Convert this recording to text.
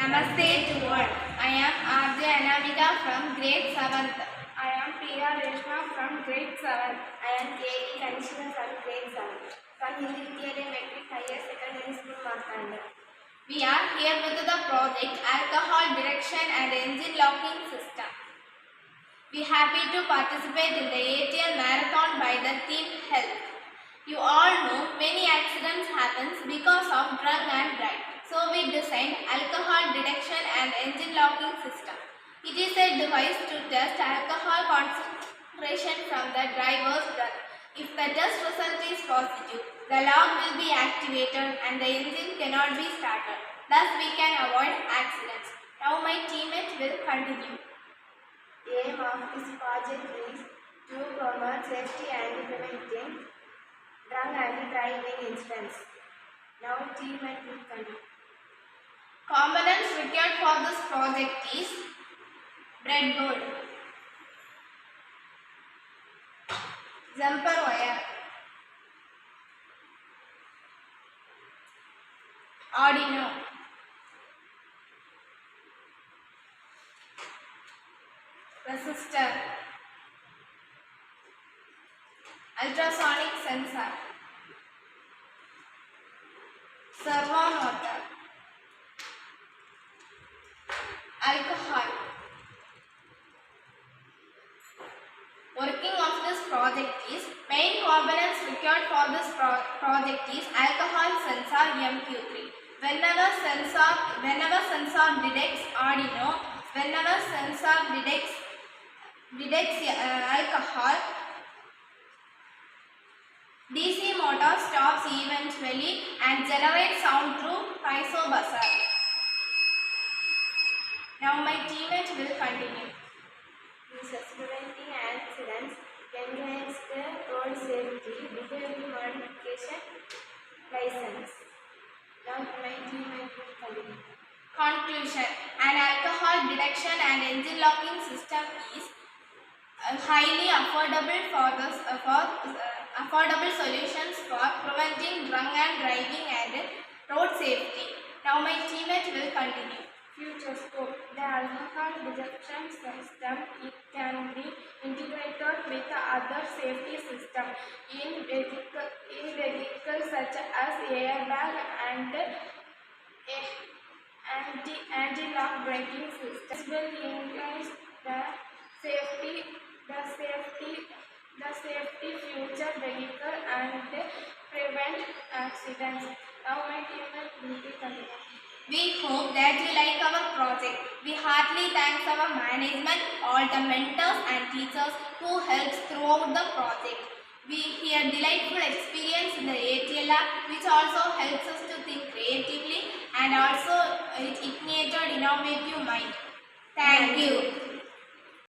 Namaste to all. I am RJ Anamika from grade 7th. I am Priya Reshma from grade 7. I am KD Kanishna from grade 7 from Hindi Vidyalaya Metric Higher Secondary School, Martanda. We are here with the project Alcohol Detection and Engine Locking System. We are happy to participate in the ATL Marathon by the team Health. You all know many accidents happen because of drunk and drive. So we designed Alcohol Detection and Engine Locking System. It is a device to test alcohol concentration from the driver's breath. If the test result is positive, the lock will be activated and the engine cannot be started. Thus we can avoid accidents. Now my teammate will continue. The aim of this project is to promote safety and preventing drunk and driving incidents. Now teammate will continue. Components required for this project is breadboard, jumper wire, Arduino, resistor, ultrasonic sensor, servo motor, alcohol. Working of this project is main components required for this project is alcohol sensor MQ3. Whenever sensor detects Arduino, whenever sensor detects alcohol, DC motor stops eventually and generates sound through piezo buzzer. Now my teammate will continue. Preventing accidents, enhanced road safety, behavior modification license. Now my teammate will continue. Conclusion: an alcohol detection and engine locking system is highly affordable solutions for preventing drunk and driving and road safety. Now my teammate will continue. Future scope. The alcohol detection system can be integrated with other safety systems in vehicles such as airbag and anti-lock braking systems. This will increase the safety future vehicle and prevent accidents. Now my teammate will be continuing. We hope that you like our project. We heartily thank our management, all the mentors and teachers who helped throughout the project. We hear delightful experience in the ATL lab, which also helps us to think creatively and also it ignited innovative mind. Thank you.